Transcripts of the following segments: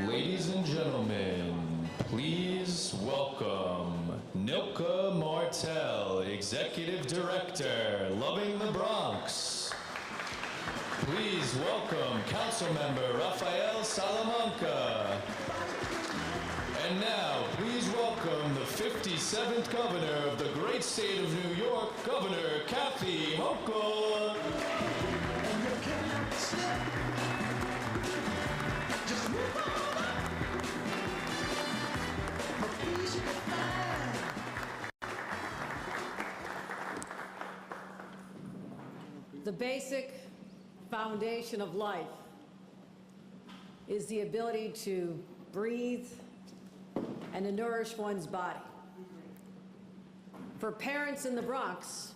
Ladies and gentlemen, please welcome Nilka Martel, Executive Director, Loving the Bronx. Please welcome Councilmember Rafael Salamanca. And now, please welcome the 57th Governor of the great state of New York, Governor Kathy Hochul. The basic foundation of life is the ability to breathe and to nourish one's body. For parents in the Bronx,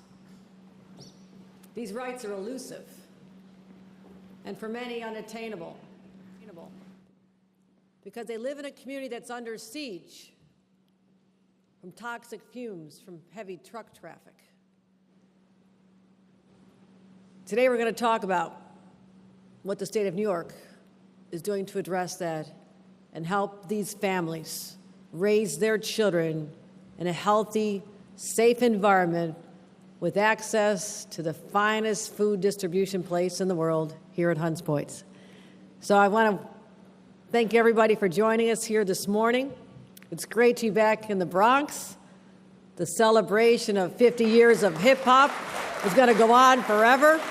these rights are elusive and for many unattainable because they live in a community that's under siege from toxic fumes from heavy truck traffic. Today we're going to talk about what the state of New York is doing to address that and help these families raise their children in a healthy, safe environment with access to the finest food distribution place in the world here at Hunts Point. So I want to thank everybody for joining us here this morning. It's great to be back in the Bronx. The celebration of 50 years of hip-hop is going to go on forever.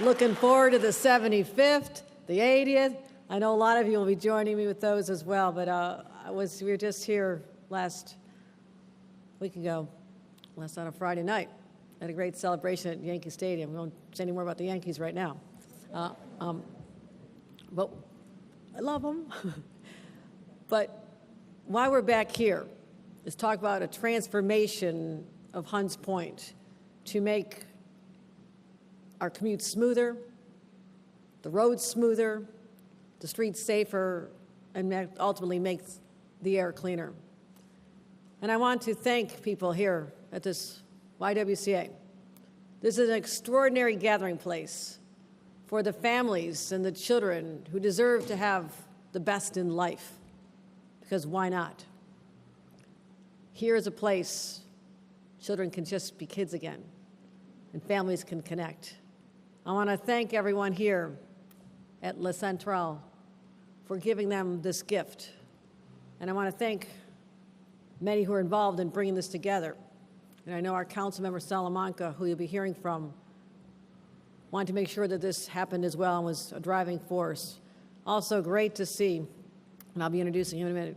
Looking forward to the 75th, the 80th. I know a lot of you will be joining me with those as well, but we were just here last week ago, on a Friday night, at a great celebration at Yankee Stadium. We won't say any more about the Yankees right now. But I love them. But why we're back here is talk about a transformation of Hunts Point to make our commute smoother, the roads smoother, the streets safer, and ultimately make the air cleaner. And I want to thank people here at this YWCA. This is an extraordinary gathering place for the families and the children who deserve to have the best in life, because why not? Here is a place children can just be kids again, and families can connect. I want to thank everyone here at La Centrale for giving them this gift. And I want to thank many who are involved in bringing this together. And I know our council member Salamanca, who you'll be hearing from, wanted to make sure that this happened as well and was a driving force. Also great to see, and I'll be introducing him in a minute,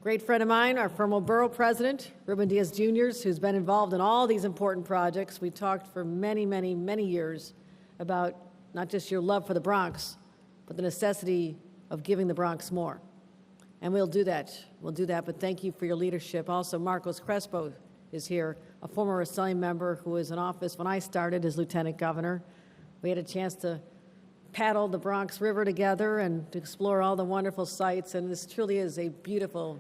great friend of mine, our former borough president, Ruben Diaz Jr., who's been involved in all these important projects. We talked for many, many, many years about not just your love for the Bronx, but the necessity of giving the Bronx more. And we'll do that. We'll do that, but thank you for your leadership. Also, Marcos Crespo is here, a former Assembly member who was in office when I started as lieutenant governor. We had a chance to paddle the Bronx River together and to explore all the wonderful sights, and this truly is a beautiful,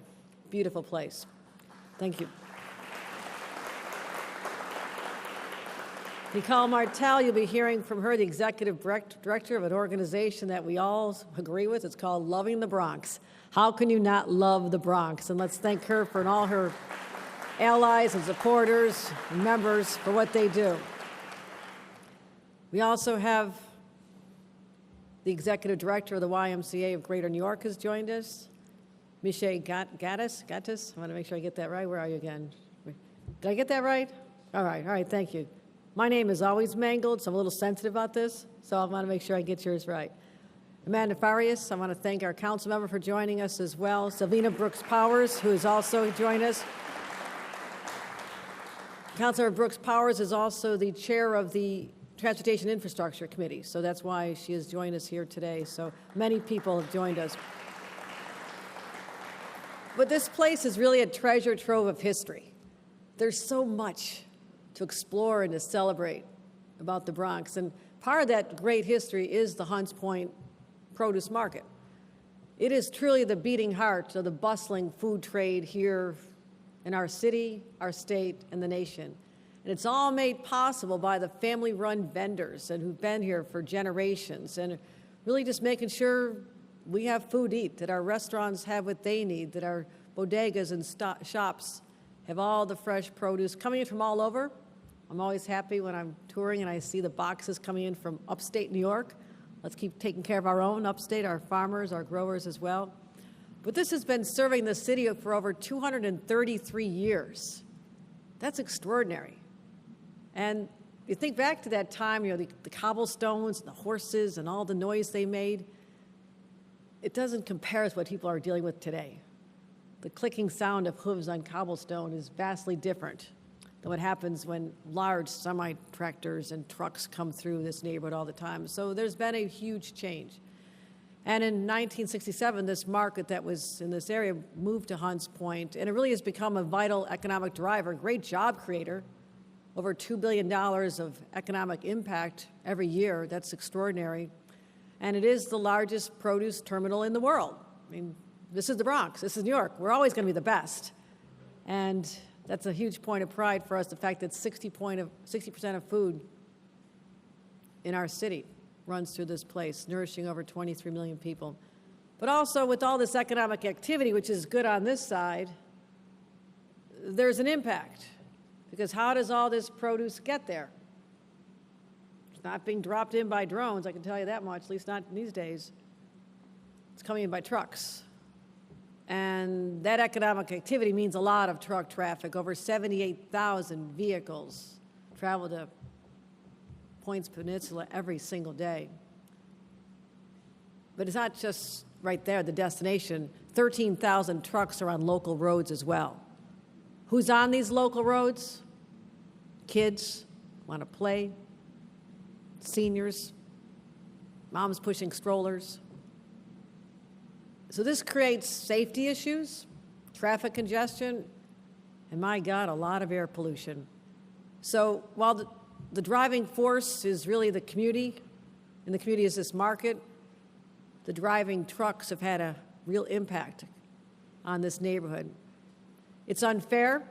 beautiful place. Thank you. Nicole Martel, you'll be hearing from her, the executive director of an organization that we all agree with. It's called Loving the Bronx. How can you not love the Bronx? And let's thank her and all her allies and supporters and members for what they do. We also have the executive director of the YMCA of Greater New York has joined us. Michelle Gattis. I want to make sure I get that right. Where are you again? Did I get that right? All right, thank you. My name is always mangled, so I'm a little sensitive about this, so I want to make sure I get yours right. Amanda Farias, I want to thank our council member for joining us as well. Selvina Brooks Powers, who has also joined us. Councilor Brooks Powers is also the chair of the Transportation Infrastructure Committee, so that's why she has joined us here today. So many people have joined us. But this place is really a treasure trove of history. There's so much to explore and to celebrate about the Bronx. And part of that great history is the Hunts Point produce market. It is truly the beating heart of the bustling food trade here in our city, our state, and the nation. And it's all made possible by the family-run vendors and who've been here for generations, and really just making sure we have food to eat, that our restaurants have what they need, that our bodegas and shops have all the fresh produce coming in from all over. I'm always happy when I'm touring and I see the boxes coming in from upstate New York. Let's keep taking care of our own upstate, our farmers, our growers as well. But this has been serving the city for over 233 years. That's extraordinary. And you think back to that time, you know, the cobblestones, and the horses, and all the noise they made. It doesn't compare with what people are dealing with today. The clicking sound of hooves on cobblestone is vastly different than what happens when large semi-tractors and trucks come through this neighborhood all the time. So there's been a huge change. And in 1967, this market that was in this area moved to Hunts Point, and it really has become a vital economic driver, a great job creator. Over $2 billion of economic impact every year. That's extraordinary. And it is the largest produce terminal in the world. I mean, this is the Bronx. This is New York. We're always going to be the best. And that's a huge point of pride for us, the fact that 60% of food in our city runs through this place, nourishing over 23 million people. But also with all this economic activity, which is good on this side, there's an impact. Because how does all this produce get there? It's not being dropped in by drones, I can tell you that much, at least not in these days. It's coming in by trucks. And that economic activity means a lot of truck traffic. Over 78,000 vehicles travel to Points Peninsula every single day. But it's not just right there, the destination. 13,000 trucks are on local roads as well. Who's on these local roads? Kids want to play, seniors, moms pushing strollers. So this creates safety issues, traffic congestion, and my God, a lot of air pollution. So while the driving force is really the community, and the community is this market, the driving trucks have had a real impact on this neighborhood. It's unfair.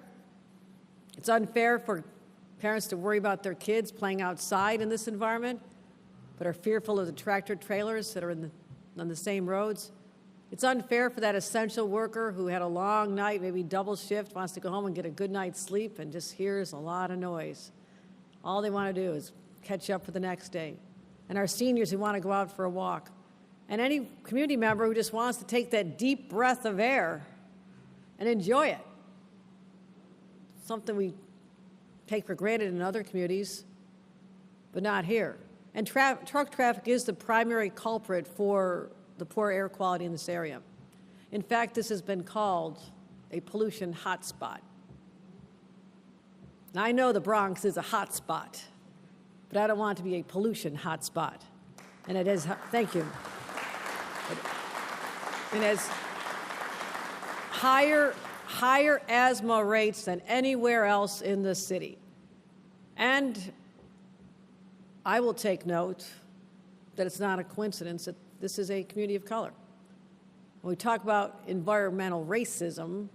It's unfair for parents to worry about their kids playing outside in this environment, but are fearful of the tractor trailers that are on the same roads. It's unfair for that essential worker who had a long night, maybe double shift, wants to go home and get a good night's sleep and just hears a lot of noise. All they want to do is catch up for the next day. And our seniors who want to go out for a walk. And any community member who just wants to take that deep breath of air and enjoy it. Something we take for granted in other communities, but not here. And truck traffic is the primary culprit for the poor air quality in this area. In fact, this has been called a pollution hotspot. Now, I know the Bronx is a hotspot, but I don't want it to be a pollution hotspot. And it is, thank you. It has higher asthma rates than anywhere else in the city. And I will take note that it's not a coincidence that this is a community of color. When we talk about environmental racism,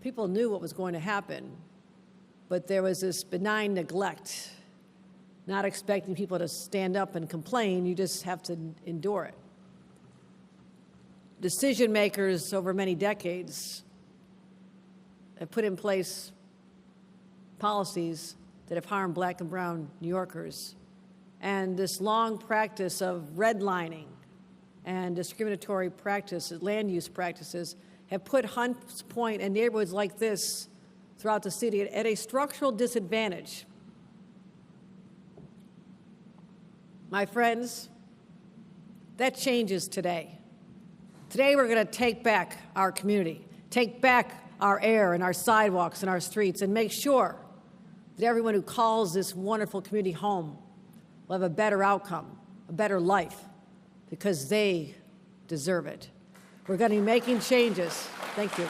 people knew what was going to happen, but there was this benign neglect, not expecting people to stand up and complain. You just have to endure it. Decision makers over many decades have put in place policies that have harmed black and brown New Yorkers. And this long practice of redlining and discriminatory practices, land use practices, have put Hunts Point and neighborhoods like this throughout the city at a structural disadvantage. My friends, that changes today. Today we're going to take back our community, take back our air and our sidewalks and our streets, and make sure that everyone who calls this wonderful community home will have a better outcome, a better life, because they deserve it. We're going to be making changes. Thank you.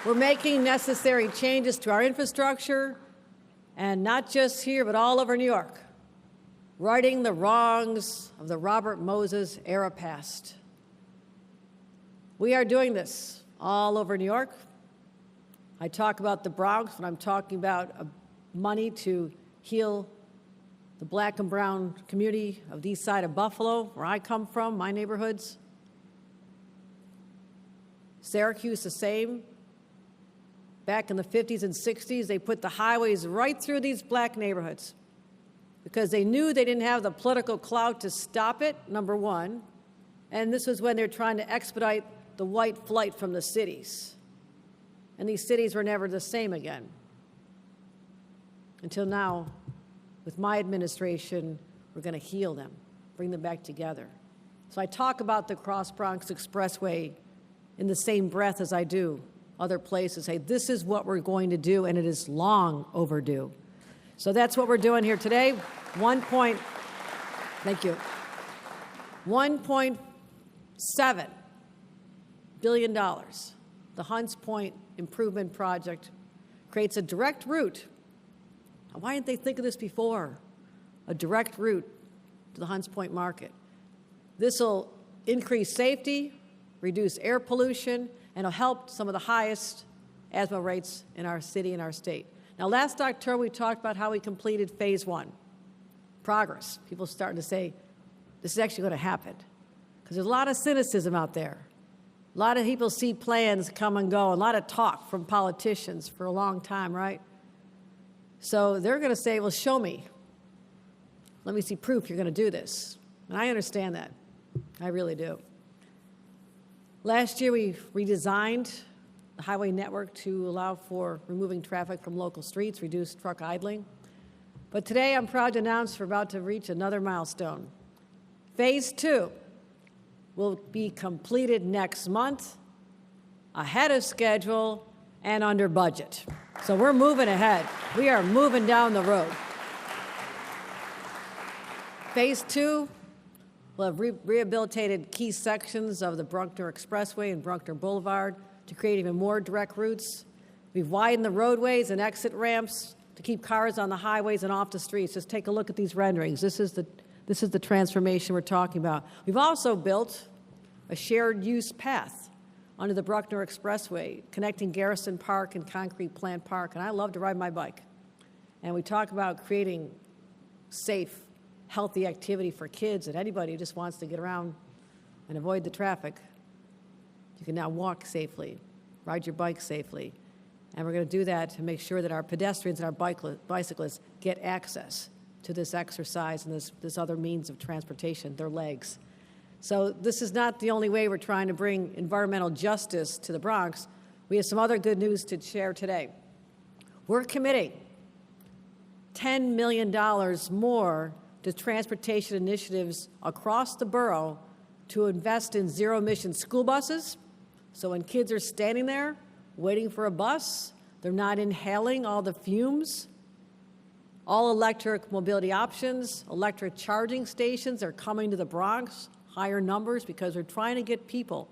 We're making necessary changes to our infrastructure, and not just here, but all over New York, righting the wrongs of the Robert Moses era past. We are doing this all over New York. I talk about the Bronx when I'm talking about money to heal the black and brown community of the east side of Buffalo, where I come from, my neighborhoods. Syracuse, the same. Back in the 50s and 60s, they put the highways right through these black neighborhoods because they knew they didn't have the political clout to stop it, number one. And this was when they were trying to expedite the white flight from the cities. And these cities were never the same again. Until now, with my administration, we're going to heal them, bring them back together. So I talk about the Cross Bronx Expressway in the same breath as I do other places. Say, this is what we're going to do, and it is long overdue. So that's what we're doing here today. Thank you. $1.7 billion. The Hunts Point Improvement Project creates a direct route. Now, why didn't they think of this before? A direct route to the Hunts Point market. This will increase safety, reduce air pollution, and it'll help some of the highest asthma rates in our city and our state. Now, last October, we talked about how we completed phase one. Progress. People starting to say, this is actually going to happen. Because there's a lot of cynicism out there. A lot of people see plans come and go, a lot of talk from politicians for a long time, right? So they're going to say, well, show me. Let me see proof you're going to do this. And I understand that. I really do. Last year, we redesigned the highway network to allow for removing traffic from local streets, reduce truck idling. But today I'm proud to announce we're about to reach another milestone. Phase 2 will be completed next month, ahead of schedule and under budget. So we're moving ahead. We are moving down the road. Phase 2 will have rehabilitated key sections of the Bruckner Expressway and Bruckner Boulevard to create even more direct routes. We've widened the roadways and exit ramps to keep cars on the highways and off the streets. Just take a look at these renderings. This is the transformation we're talking about. We've also built a shared use path under the Bruckner Expressway, connecting Garrison Park and Concrete Plant Park, and I love to ride my bike. And we talk about creating safe, healthy activity for kids and anybody who just wants to get around and avoid the traffic. You can now walk safely, ride your bike safely, and we're going to do that to make sure that our pedestrians and our bicyclists get access to this exercise and this other means of transportation, their legs. So this is not the only way we're trying to bring environmental justice to the Bronx. We have some other good news to share today. We're committing $10 million more to transportation initiatives across the borough to invest in zero-emission school buses. So when kids are standing there waiting for a bus, they're not inhaling all the fumes. All electric mobility options, electric charging stations are coming to the Bronx, higher numbers, because we're trying to get people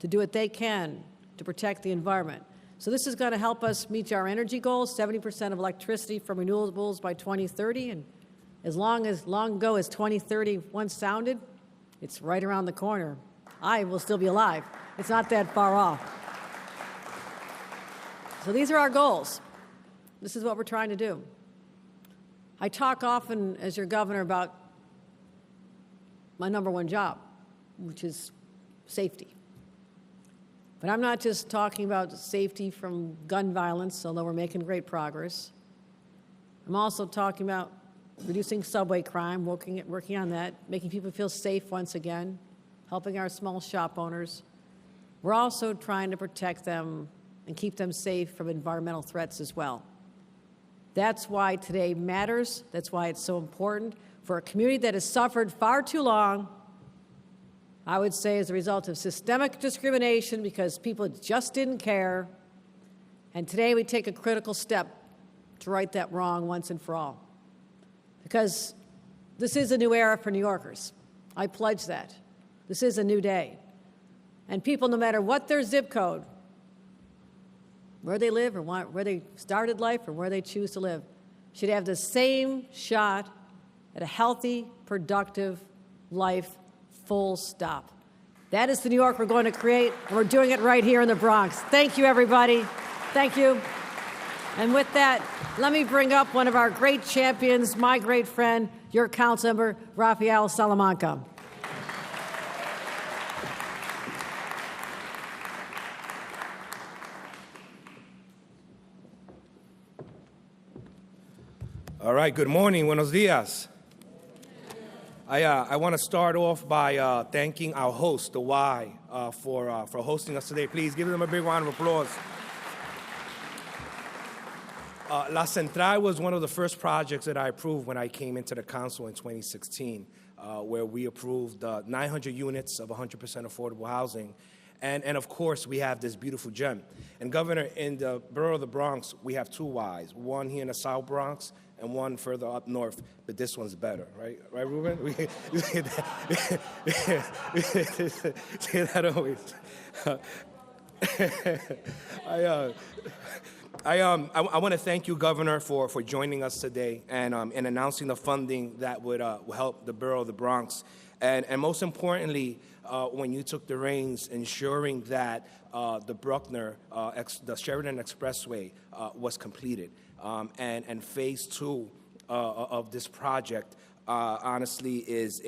to do what they can to protect the environment. So this is going to help us meet our energy goals, 70% of electricity from renewables by 2030. And as long ago as 2030 once sounded, it's right around the corner. I will still be alive. It's not that far off. So these are our goals. This is what we're trying to do. I talk often as your governor about my number one job, which is safety. But I'm not just talking about safety from gun violence, although we're making great progress. I'm also talking about reducing subway crime, working on that, making people feel safe once again, helping our small shop owners. We're also trying to protect them and keep them safe from environmental threats as well. That's why today matters. That's why it's so important for a community that has suffered far too long, I would say, as a result of systemic discrimination because people just didn't care. And today we take a critical step to right that wrong once and for all. Because this is a new era for New Yorkers. I pledge that. This is a new day. And people, no matter what their zip code, where they live or where they started life or where they choose to live, should have the same shot at a healthy, productive life, full stop. That is the New York we're going to create, and we're doing it right here in the Bronx. Thank you, everybody. Thank you. And with that, let me bring up one of our great champions, my great friend, your councilmember, Rafael Salamanca. All right, good morning, buenos dias. I want to start off by thanking our host, the Y, for hosting us today. Please give them a big round of applause. La Central was one of the first projects that I approved when I came into the council in 2016, where we approved 900 units of 100% affordable housing. And of course, we have this beautiful gem. And Governor, in the borough of the Bronx, we have two Ys, one here in the South Bronx and one further up north, but this one's better, right? Right, Ruben? We say that always. I want to thank you, Governor, for joining us today and announcing the funding that would help the borough of the Bronx. And most importantly, when you took the reins, ensuring that the Bruckner, the Sheridan Expressway was completed. And phase 2 of this project, honestly, is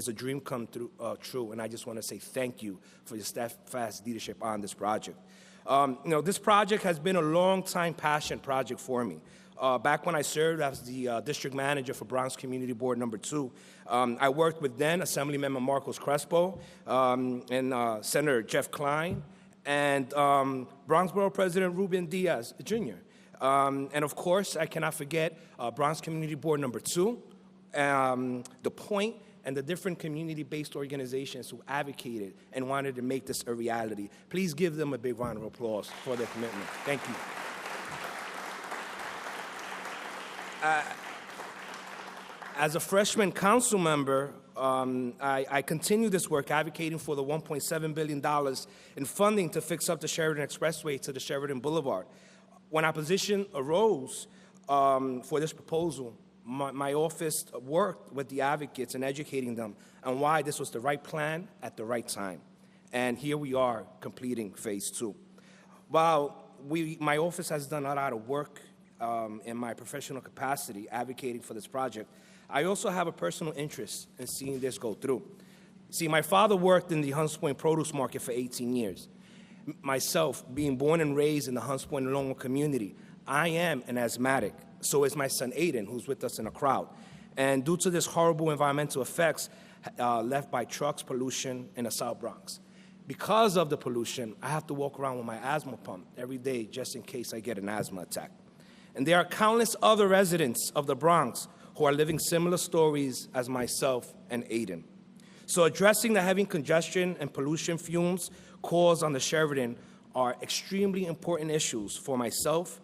a dream come true. And I just want to say thank you for your steadfast leadership on this project. This project has been a long-time passion project for me. Back when I served as the district manager for Bronx Community Board number 2, I worked with then Assemblymember Marcos Crespo and Senator Jeff Klein and Bronx Borough President Ruben Diaz Jr. And of course, I cannot forget Bronx Community Board number 2, The Point, and the different community-based organizations who advocated and wanted to make this a reality. Please give them a big round of applause for their commitment. Thank you. As a freshman council member, I continue this work advocating for the $1.7 billion in funding to fix up the Sheridan Expressway to the Sheridan Boulevard. When opposition arose for this proposal, my office worked with the advocates and educating them on why this was the right plan at the right time. And here we are completing phase 2. While my office has done a lot of work in my professional capacity advocating for this project, I also have a personal interest in seeing this go through. See, my father worked in the Hunts Point produce market for 18 years. Myself, being born and raised in the Hunts Point and Longwood community, I am an asthmatic. So is my son Aiden, who's with us in the crowd. And due to this horrible environmental effects left by trucks, pollution in the South Bronx, because of the pollution, I have to walk around with my asthma pump every day just in case I get an asthma attack. And there are countless other residents of the Bronx who are living similar stories as myself and Aiden. So addressing the heavy congestion and pollution fumes caused on the Sheridan are extremely important issues for myself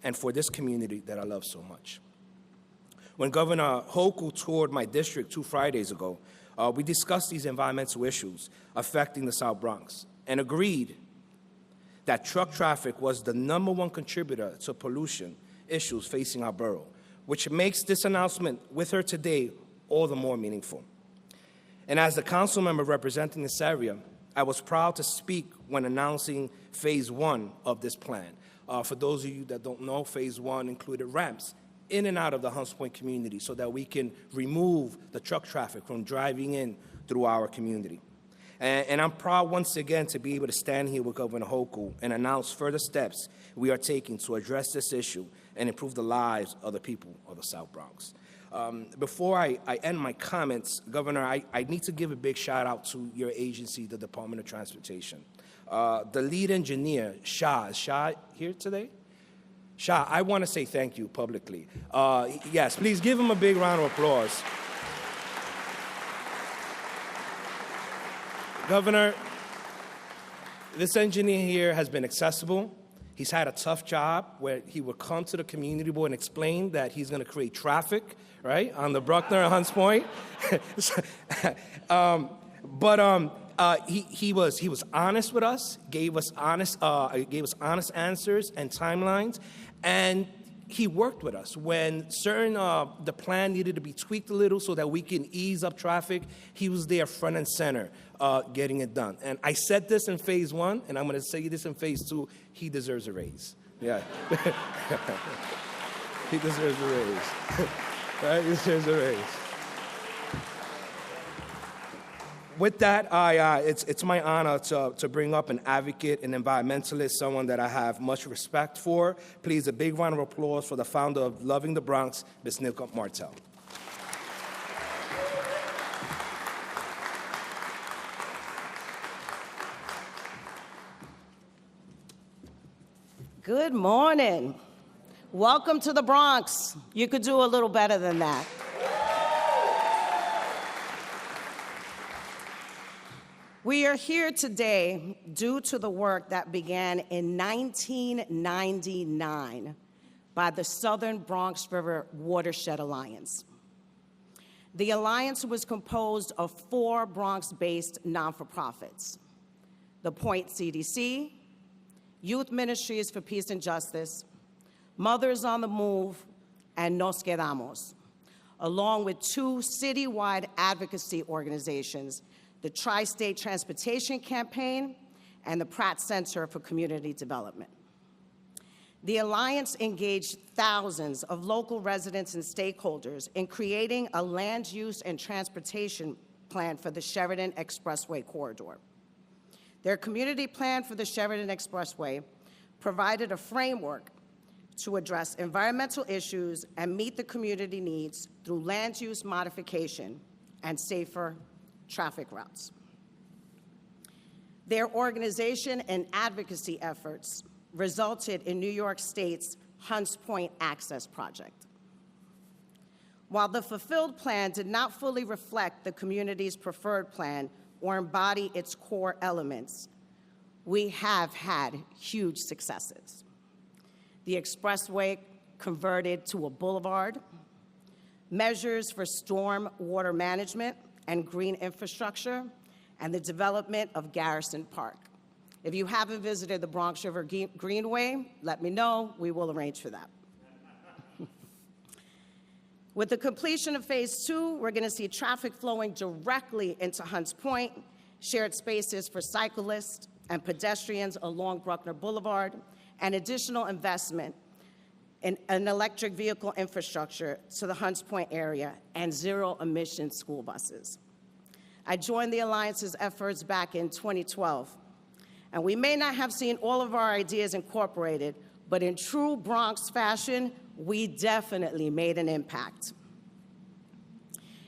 and for this community that I love so much. When Governor Hochul toured my district 2 Fridays ago, we discussed these environmental issues affecting the South Bronx and agreed that truck traffic was the #1 contributor to pollution issues facing our borough, which makes this announcement with her today all the more meaningful. And as the council member representing this area, I was proud to speak when announcing phase 1 of this plan. For those of you that don't know, phase 1 included ramps in and out of the Hunts Point community so that we can remove the truck traffic from driving in through our community. And I'm proud once again to be able to stand here with Governor Hochul and announce further steps we are taking to address this issue and improve the lives of the people of the South Bronx. Before I end my comments, Governor, I need to give a big shout out to your agency, the Department of Transportation. The lead engineer, Shah, is Shah here today? Shah, I want to say thank you publicly. Yes, please give him a big round of applause. Governor, this engineer here has been accessible. He's had a tough job where he would come to the community board and explain that he's going to create traffic, right, on the Bruckner and Hunts Point. He was honest with us, gave us honest answers and timelines, and he worked with us when certain the plan needed to be tweaked a little so that we can ease up traffic. He was there front and center getting it done. And I said this in phase 1, and I'm going to say this in phase 2. He deserves a raise. Yeah, he deserves a raise. Right? He deserves a raise. With that, it's my honor to bring up an advocate, an environmentalist, someone that I have much respect for. Please, a big round of applause for the founder of Loving the Bronx, Ms. Nilka Martel. Good morning. Welcome to the Bronx. You could do a little better than that. We are here today due to the work that began in 1999 by the Southern Bronx River Watershed Alliance. The alliance was composed of 4 Bronx-based non-for-profits: the Point CDC, Youth Ministries for Peace and Justice, Mothers on the Move, and Nos Quedamos, along with 2 citywide advocacy organizations, the Tri-State Transportation Campaign and the Pratt Center for Community Development. The Alliance engaged thousands of local residents and stakeholders in creating a land use and transportation plan for the Sheridan Expressway corridor. Their community plan for the Sheridan Expressway provided a framework to address environmental issues and meet the community needs through land use modification and safer traffic routes. Their organization and advocacy efforts resulted in New York State's Hunts Point Access Project. While the fulfilled plan did not fully reflect the community's preferred plan or embody its core elements, we have had huge successes. The expressway converted to a boulevard, measures for storm water management and green infrastructure, and the development of Garrison Park. If you haven't visited the Bronx River Greenway, let me know. We will arrange for that. With the completion of Phase 2, we're going to see traffic flowing directly into Hunts Point, shared spaces for cyclists and pedestrians along Bruckner Boulevard, and additional investment in an electric vehicle infrastructure to the Hunts Point area and zero-emission school buses. I joined the Alliance's efforts back in 2012, and we may not have seen all of our ideas incorporated, but in true Bronx fashion, we definitely made an impact.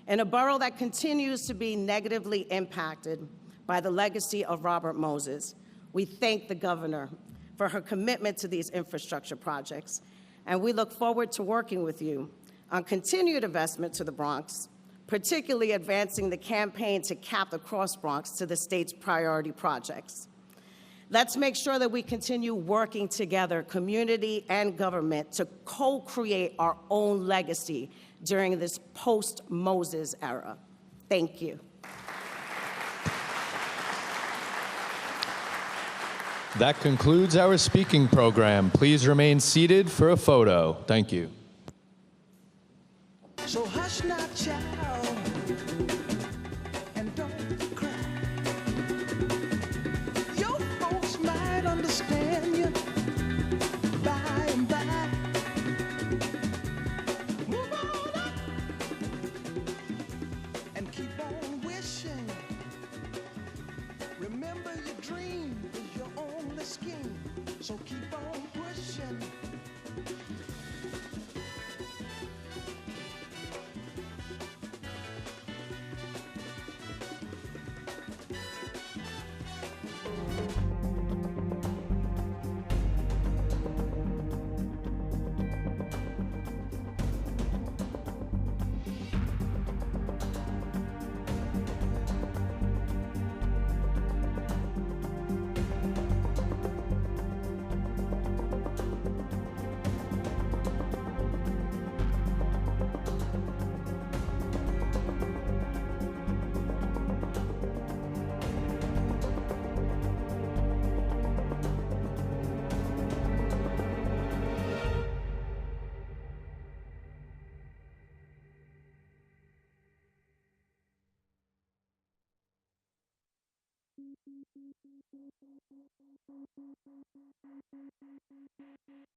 In a borough that continues to be negatively impacted by the legacy of Robert Moses, we thank the governor for her commitment to these infrastructure projects, and we look forward to working with you on continued investment to the Bronx, particularly advancing the campaign to cap the Cross Bronx to the state's priority projects. Let's make sure that we continue working together, community and government, to co-create our own legacy during this post-Moses era. Thank you. That concludes our speaking program. Please remain seated for a photo. Thank you. So hush not, child, and don't cry. Your folks might understand you by and by. Move on up and keep on wishing. Remember your dream is your only scheme, so keep on pushing.